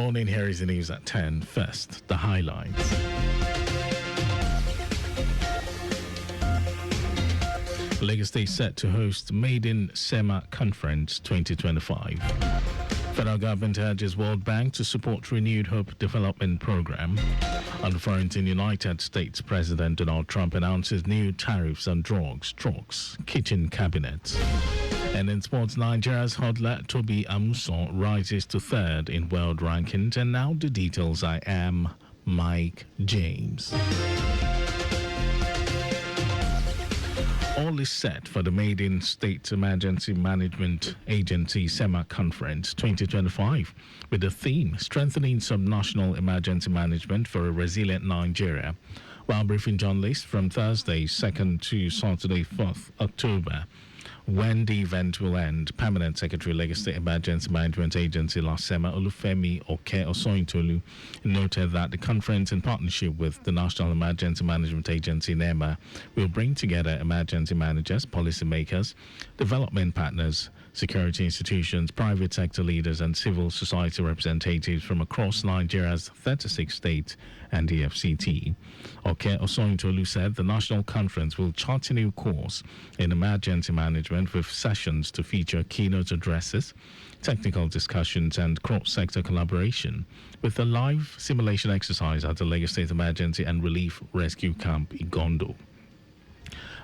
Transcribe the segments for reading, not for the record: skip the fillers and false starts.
morning. Here is the news at 10. First, the highlights. Lagos State set to host Maiden SEMA Conference 2025. Federal government urges World Bank to support Renewed Hope Development Program. On the front, in United States, President Donald Trump announces new tariffs on drugs, kitchen cabinets. And in sports, Nigeria's hurdler Toby Amuson rises to third in world rankings. And now the details. I am Mike James. All is set for the Maiden State Emergency Management Agency SEMA Conference 2025 with the theme Strengthening Subnational Emergency Management for a Resilient Nigeria. While briefing journalists from Thursday 2nd to Saturday 4th October, when the event will end, Permanent Secretary, Lagos State Emergency Management Agency, LASEMA, Olufemi Oke Osoyintolu, noted that the conference, in partnership with the National Emergency Management Agency, NEMA, will bring together emergency managers, policymakers, development partners, security institutions, private sector leaders, and civil society representatives from across Nigeria's 36 states and the FCT. Oke Osoyintolu said the national conference will chart a new course in emergency management with sessions to feature keynote addresses, technical discussions, and cross-sector collaboration, with a live simulation exercise at the Lagos State Emergency and Relief Rescue Camp Igondo.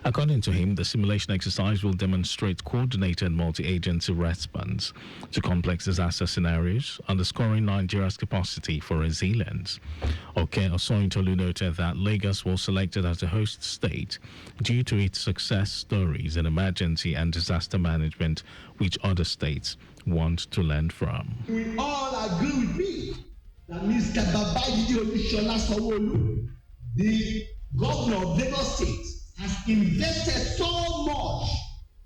According to him, the simulation exercise will demonstrate coordinated multi-agency response to complex disaster scenarios, underscoring Nigeria's capacity for resilience. Oke Osoyintolu noted that Lagos was selected as the host state due to its success stories in emergency and disaster management, which other states want to learn from. We all agree with me that Mr. Babajide Olusola Sanwo-Olu, the governor of Lagos State, has invested so much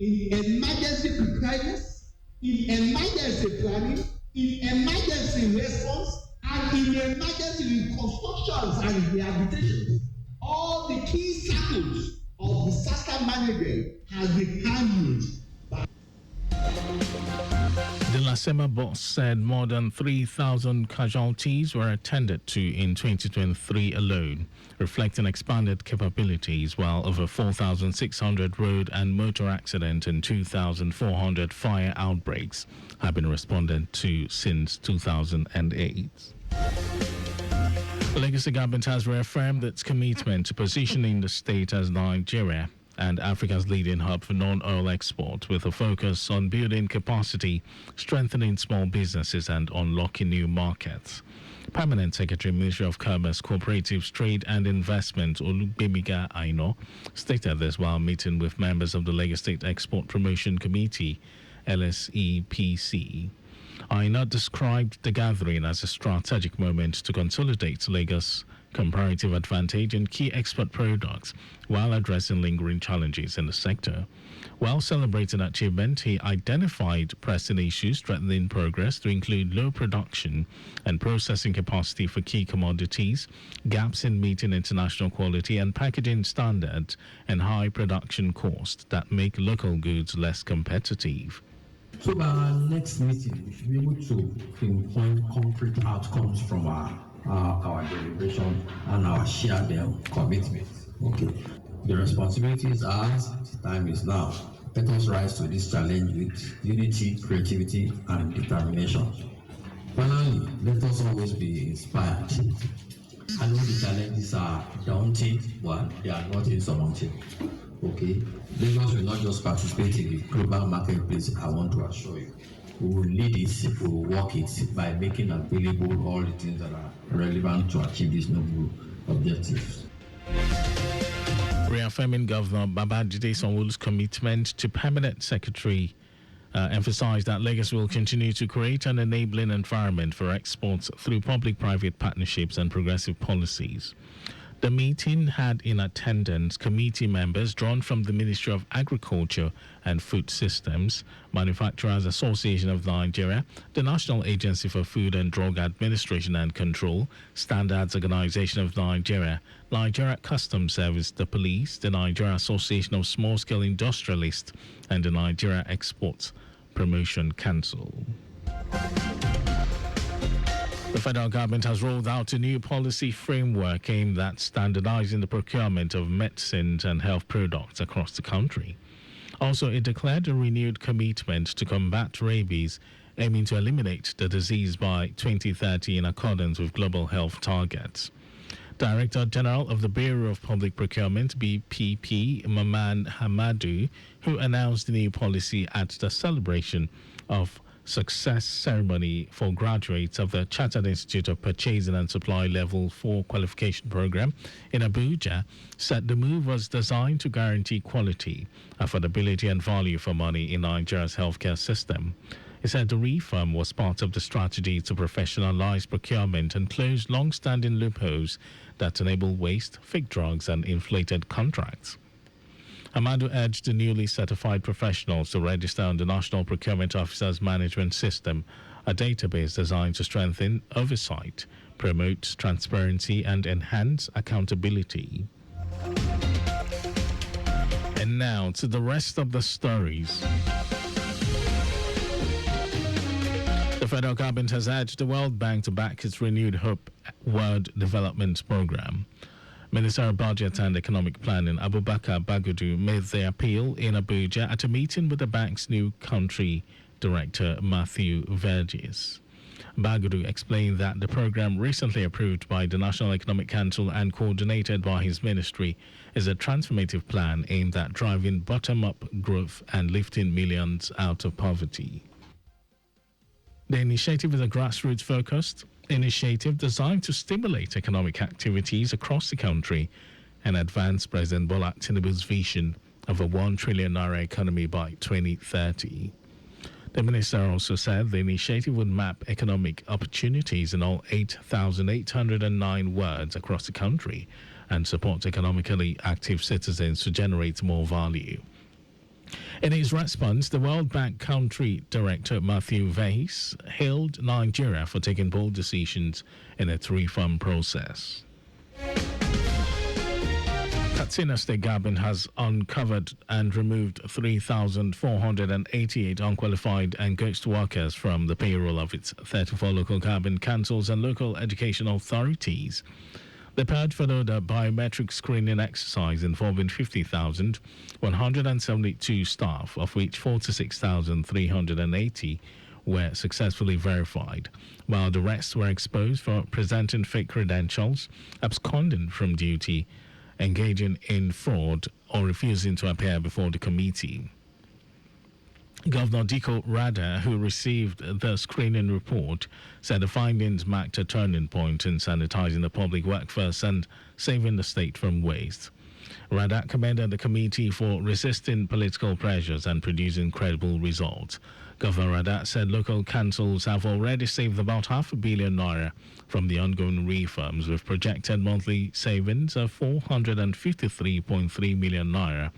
in emergency preparedness, in emergency planning, in emergency response, and in emergency reconstructions and rehabilitation. All the key circles of disaster management has been handled by the LASEMA boss said more than 3,000 casualties were attended to in 2023 alone, reflecting expanded capabilities, while over 4,600 road and motor accidents and 2,400 fire outbreaks have been responded to since 2008. The Legacy government has reaffirmed its commitment to positioning the state as Nigeria and Africa's leading hub for non-oil export, with a focus on building capacity, strengthening small businesses, and unlocking new markets. Permanent Secretary, Ministry of Commerce, Cooperatives, Trade and Investment, Olubemiga Aino, stated this while meeting with members of the Lagos State Export Promotion Committee, LSEPC. Aina described the gathering as a strategic moment to consolidate Lagos' comparative advantage in key export products while addressing lingering challenges in the sector. While celebrating achievement, he identified pressing issues threatening progress to include low production and processing capacity for key commodities, gaps in meeting international quality and packaging standards, and high production costs that make local goods less competitive. So by our next meeting, we should be able to pinpoint concrete outcomes from our deliberation and our shared commitment. Okay. The responsibility is ours, the time is now. Let us rise to this challenge with unity, creativity, and determination. Finally, let us always be inspired. I know the challenges are daunting, but they are not insurmountable. Okay, Lagos will not just participate in the global marketplace, I want to assure you. We will lead it, we will work it by making available all the things that are relevant to achieve these noble objectives. Reaffirming Governor Babajide Sanwo-Olu's commitment to Permanent Secretary, emphasized that Lagos will continue to create an enabling environment for exports through public-private partnerships and progressive policies. The meeting had in attendance committee members drawn from the Ministry of Agriculture and Food Systems, Manufacturers Association of Nigeria, the National Agency for Food and Drug Administration and Control, Standards Organization of Nigeria, Nigeria Customs Service, the Police, the Nigeria Association of Small-Scale Industrialists, and the Nigeria Exports Promotion Council. The federal government has rolled out a new policy framework aimed at standardizing the procurement of medicines and health products across the country. Also, it declared a renewed commitment to combat rabies, aiming to eliminate the disease by 2030 in accordance with global health targets. Director General of the Bureau of Public Procurement, BPP, Maman Hamadu, who announced the new policy at the celebration of success ceremony for graduates of the Chartered Institute of Purchasing and Supply Level 4 qualification program in Abuja, said the move was designed to guarantee quality, affordability and value for money in Nigeria's healthcare system. He said the reform was part of the strategy to professionalize procurement and close long-standing loopholes that enable waste, fake drugs and inflated contracts. Amadu urged the newly certified professionals to register on the National Procurement Officers Management System, a database designed to strengthen oversight, promote transparency, and enhance accountability. And now to the rest of the stories. The federal government has urged the World Bank to back its renewed Hope World Development Program. Minister of Budget and Economic Planning Abubakar Bagudu made the appeal in Abuja at a meeting with the bank's new country director Matthew Vergis. Bagudu explained that the program, recently approved by the National Economic Council and coordinated by his ministry, is a transformative plan aimed at driving bottom-up growth and lifting millions out of poverty. The initiative is a grassroots-focused initiative designed to stimulate economic activities across the country and advance President Bola Tinubu's vision of a 1 trillion naira economy by 2030. The minister also said the initiative would map economic opportunities in all 8,809 wards across the country and support economically active citizens to generate more value. In his response, the World Bank country director Matthew Vergis hailed Nigeria for taking bold decisions in its reform process. Katsina State Government has uncovered and removed 3,488 unqualified and ghost workers from the payroll of its 34 local government councils and local education authorities. The purge followed a biometric screening exercise involving 50,172 staff, of which 46,380 were successfully verified, while the rest were exposed for presenting fake credentials, absconding from duty, engaging in fraud, or refusing to appear before the committee. Governor Diko Rada, who received the screening report, said the findings marked a turning point in sanitizing the public workforce and saving the state from waste. Rada commended the committee for resisting political pressures and producing credible results. Governor Rada said local councils have already saved about £500 million naira from the ongoing reforms, with projected monthly savings of 453.3 million naira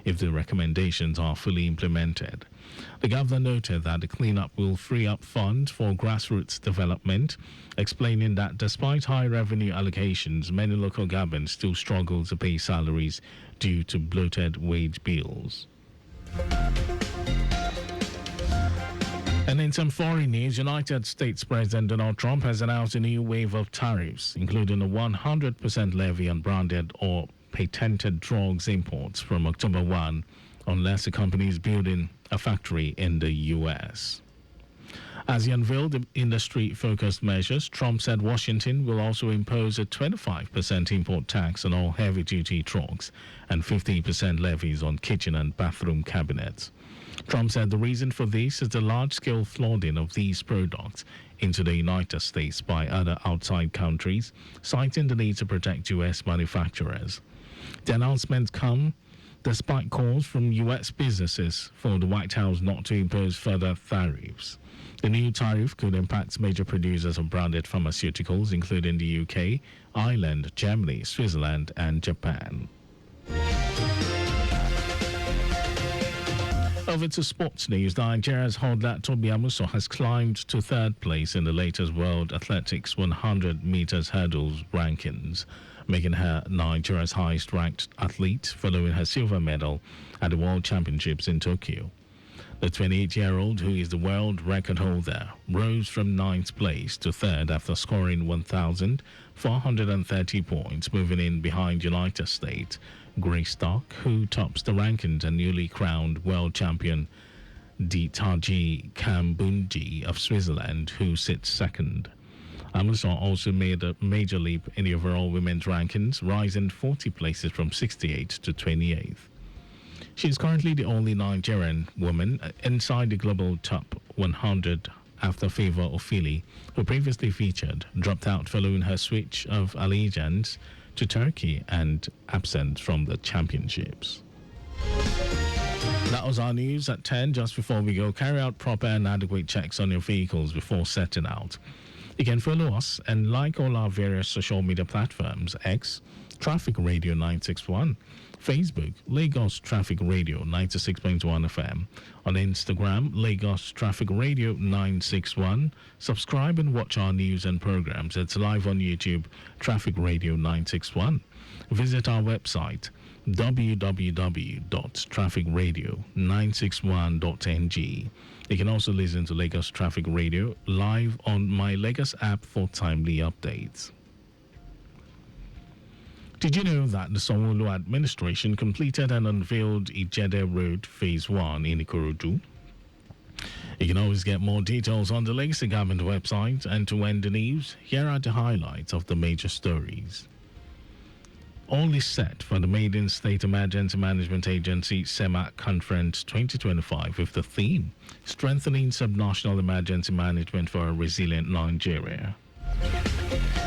if the recommendations are fully implemented. The governor noted that the cleanup will free up funds for grassroots development, explaining that despite high revenue allocations, many local governments still struggle to pay salaries due to bloated wage bills. And in some foreign news, United States President Donald Trump has announced a new wave of tariffs, including a 100% levy on branded or patented drugs imports from October 1, unless the company is building a factory in the U.S. As he unveiled the industry-focused measures, Trump said Washington will also impose a 25% import tax on all heavy-duty trucks and 15% levies on kitchen and bathroom cabinets. Trump said the reason for this is the large-scale flooding of these products into the United States by other outside countries, citing the need to protect U.S. manufacturers. The announcements come despite calls from U.S. businesses for the White House not to impose further tariffs. The new tariff could impact major producers of branded pharmaceuticals, including the UK, Ireland, Germany, Switzerland, and Japan. Over to sports news. Nigeria's Hodla Tobi Amuso has climbed to third place in the latest World Athletics 100 meters hurdles rankings, making her Nigeria's highest-ranked athlete following her silver medal at the World Championships in Tokyo. The The 28-year-old, who is the world record holder, rose from 9th place to 3rd after scoring 1,430 points, moving in behind United States' Greystock, who tops the rankings, and newly crowned world champion Ditaji Kambunji of Switzerland, who sits second. Amuson also made a major leap in the overall women's rankings, rising 40 places from 68th to 28th. She is currently the only Nigerian woman inside the global top 100 after Favour Ofili, who previously featured, dropped out following her switch of allegiance to Turkey and absent from the championships. That was our news at 10. Just before we go, carry out proper and adequate checks on your vehicles before setting out. You can follow us and like all our various social media platforms: X, Traffic Radio 961, Facebook, Lagos Traffic Radio 96.1 FM, on Instagram, Lagos Traffic Radio 961. Subscribe and watch our news and programs. It's live on YouTube, Traffic Radio 961. Visit our website, www.trafficradio961.ng. You can also listen to Lagos Traffic Radio live on My Lagos app for timely updates. Did you know that the Sanwo-Olu administration completed and unveiled Ijede Road Phase 1 in Ikorodu? You can always get more details on the Legacy Government website. And to end the news, here are the highlights of the major stories. All is set for the Maiden State Emergency Management Agency SEMA Conference 2025 with the theme Strengthening Subnational Emergency Management for a Resilient Nigeria.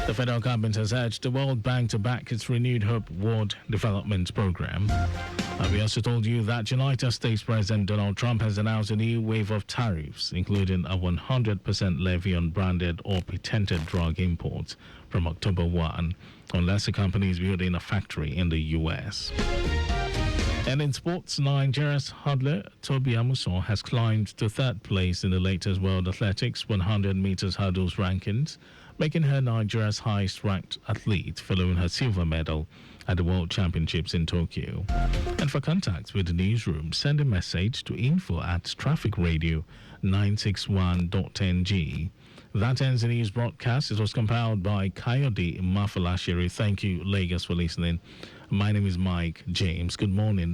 The federal government has urged the World Bank to back its renewed Hope World Development Program. And we also told you that United States President Donald Trump has announced a new wave of tariffs, including a 100% levy on branded or patented drug imports from October 1, unless the company is building a factory in the U.S. And in sports, Nigeria's hurdler Tobi Amuson has climbed to 3rd place in the latest World Athletics 100 meters hurdles rankings, making her Nigeria's highest-ranked athlete following her silver medal at the World Championships in Tokyo. And for contacts with the newsroom, send a message to info@trafficradio961.ng. That ends the news broadcast. It was compiled by Kayode Mafalashiri. Thank you, Lagos, for listening. My name is Mike James. Good morning.